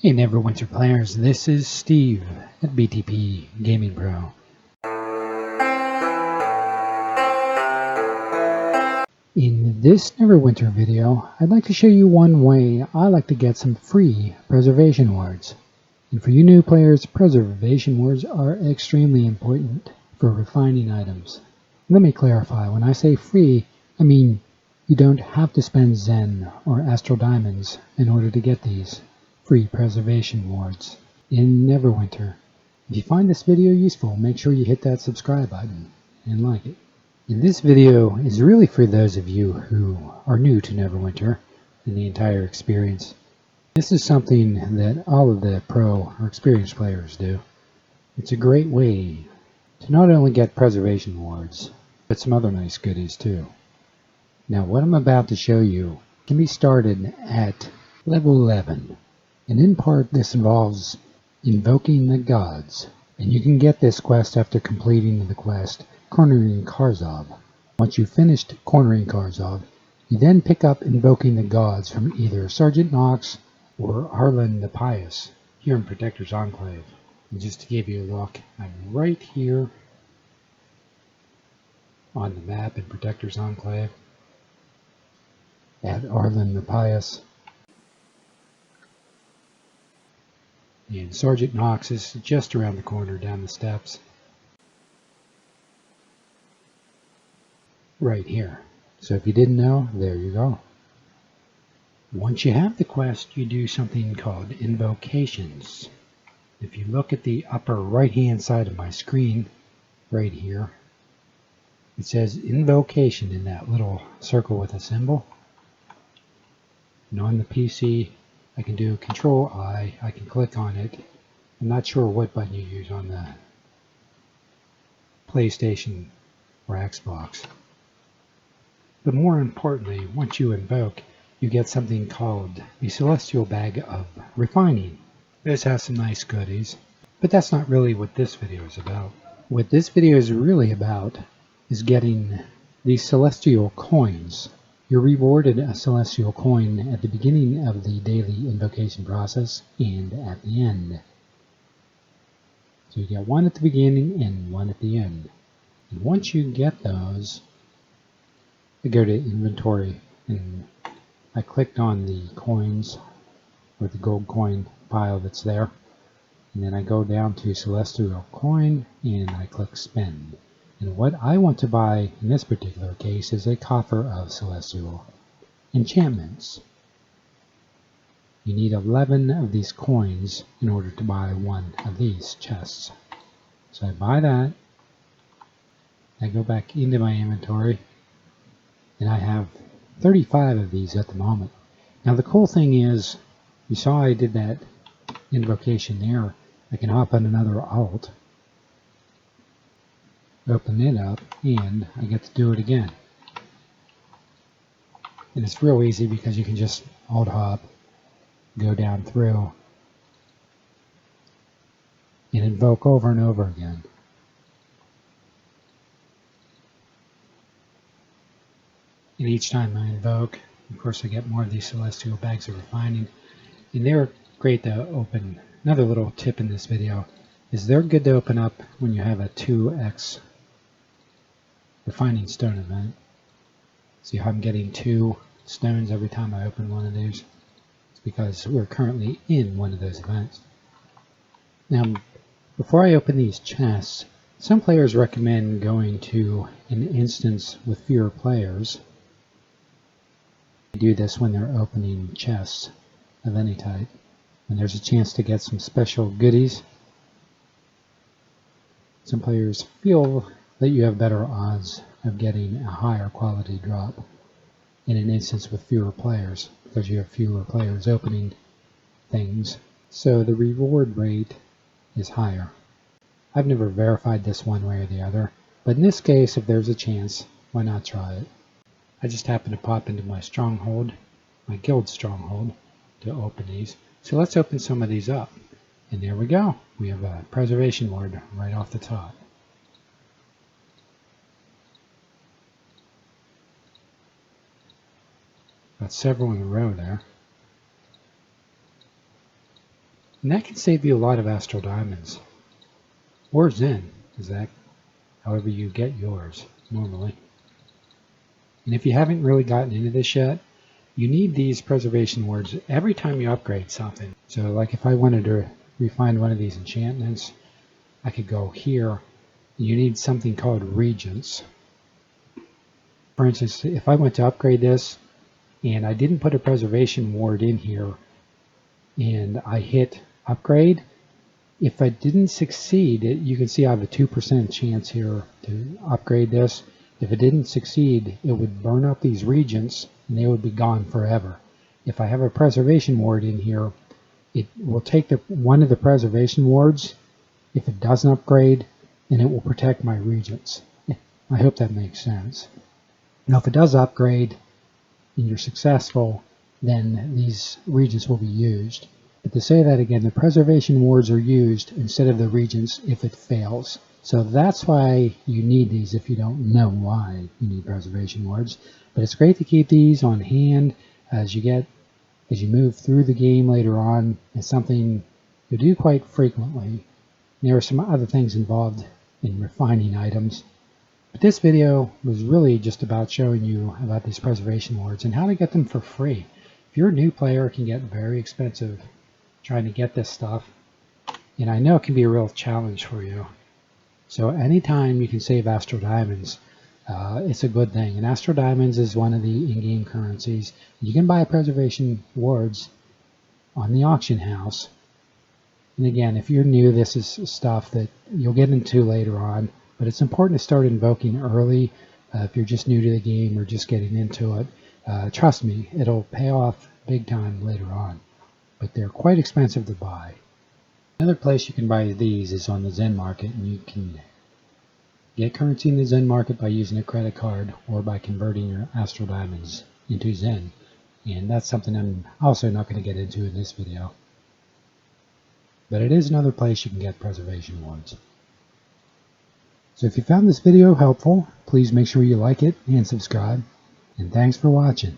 Hey Neverwinter players, this is Steve at BTP Gaming Pro. In this Neverwinter video, I'd like to show you one way I like to get some free preservation words. And for you new players, preservation words are extremely important for refining items. Let me clarify, when I say free, I mean you don't have to spend Zen or Astral Diamonds in order to get these free preservation wards in Neverwinter. If you find this video useful, make sure you hit that subscribe button and like it. And this video is really for those of you who are new to Neverwinter and the entire experience. This is something that all of the pro or experienced players do. It's a great way to not only get preservation wards, but some other nice goodies too. Now what I'm about to show you can be started at level 11. And in part this involves invoking the gods. And you can get this quest after completing the quest Cornering Karzov. Once you've finished Cornering Karzov, you then pick up invoking the gods from either Sergeant Knox or Arlen the Pious here in Protector's Enclave. And just to give you a look, I'm right here on the map in Protector's Enclave at Arlen the Pious. And Sergeant Knox is just around the corner down the steps. Right here. So if you didn't know, there you go. Once you have the quest, you do something called invocations. If you look at the upper right hand side of my screen, right here, it says invocation in that little circle with a symbol. And on the PC, I can do Control I can click on it. I'm not sure what button you use on the PlayStation or Xbox. But more importantly, once you invoke, you get something called the Celestial Bag of Refining. This has some nice goodies, but that's not really what this video is about. What this video is really about is getting these Celestial Coins. You're rewarded a Celestial Coin at the beginning of the daily invocation process and at the end. So you get one at the beginning and one at the end. And once you get those, I go to inventory and I clicked on the coins or the gold coin pile that's there. And then I go down to Celestial Coin and I click spend. And what I want to buy in this particular case is a coffer of Celestial enchantments. You need 11 of these coins in order to buy one of these chests. So I buy that. I go back into my inventory and I have 35 of these at the moment. Now the cool thing is, you saw I did that invocation there. I can hop on another alt, open it up, and I get to do it again. And it's real easy because you can just alt hop, go down through, and invoke over and over again. And each time I invoke, of course I get more of these Celestial Bags of Refining. And they're great to open. Another little tip in this video is they're good to open up when you have a 2x Refining Stone event. See how I'm getting 2 stones every time I open one of these? It's because we're currently in one of those events. Now, before I open these chests, some players recommend going to an instance with fewer players. They do this when they're opening chests of any type, and there's a chance to get some special goodies. Some players feel that you have better odds of getting a higher quality drop in an instance with fewer players because you have fewer players opening things, so the reward rate is higher. I've never verified this one way or the other, but in this case, if there's a chance, why not try it? I just happen to pop into my stronghold, my guild stronghold, to open these. So let's open some of these up. And there we go. We have a preservation ward right off the top. Got several in a row there. And that can save you a lot of astral diamonds. Or Zen, is that however you get yours normally. And if you haven't really gotten into this yet, you need these preservation words every time you upgrade something. So like if I wanted to refine one of these enchantments, I could go here. You need something called regents. For instance, if I went to upgrade this and I didn't put a preservation ward in here and I hit upgrade, if I didn't succeed, you can see I have a 2% chance here to upgrade this. If it didn't succeed, it would burn up these regents and they would be gone forever. If I have a preservation ward in here, it will take one of the preservation wards if it doesn't upgrade, and it will protect my regents. I hope that makes sense. Now if it does upgrade and you're successful, then these regents will be used. But to say that again, the preservation wards are used instead of the regents if it fails. So that's why you need these if you don't know why you need preservation wards. But it's great to keep these on hand as you move through the game later on. It's something you do quite frequently. There are some other things involved in refining items. But this video was really just about showing you about these preservation wards and how to get them for free. If you're a new player, it can get very expensive trying to get this stuff, and I know it can be a real challenge for you. So anytime you can save astral diamonds, it's a good thing. And astral diamonds is one of the in-game currencies. You can buy preservation wards on the auction house. And again, if you're new, this is stuff that you'll get into later on, but it's important to start invoking early. If you're just new to the game or just getting into it, trust me, it'll pay off big time later on. But they're quite expensive to buy. Another place you can buy these is on the Zen market, and you can get currency in the Zen market by using a credit card or by converting your astral diamonds into Zen. And that's something I'm also not going to get into in this video. But it is another place you can get preservation wards. So if you found this video helpful, please make sure you like it and subscribe. And thanks for watching.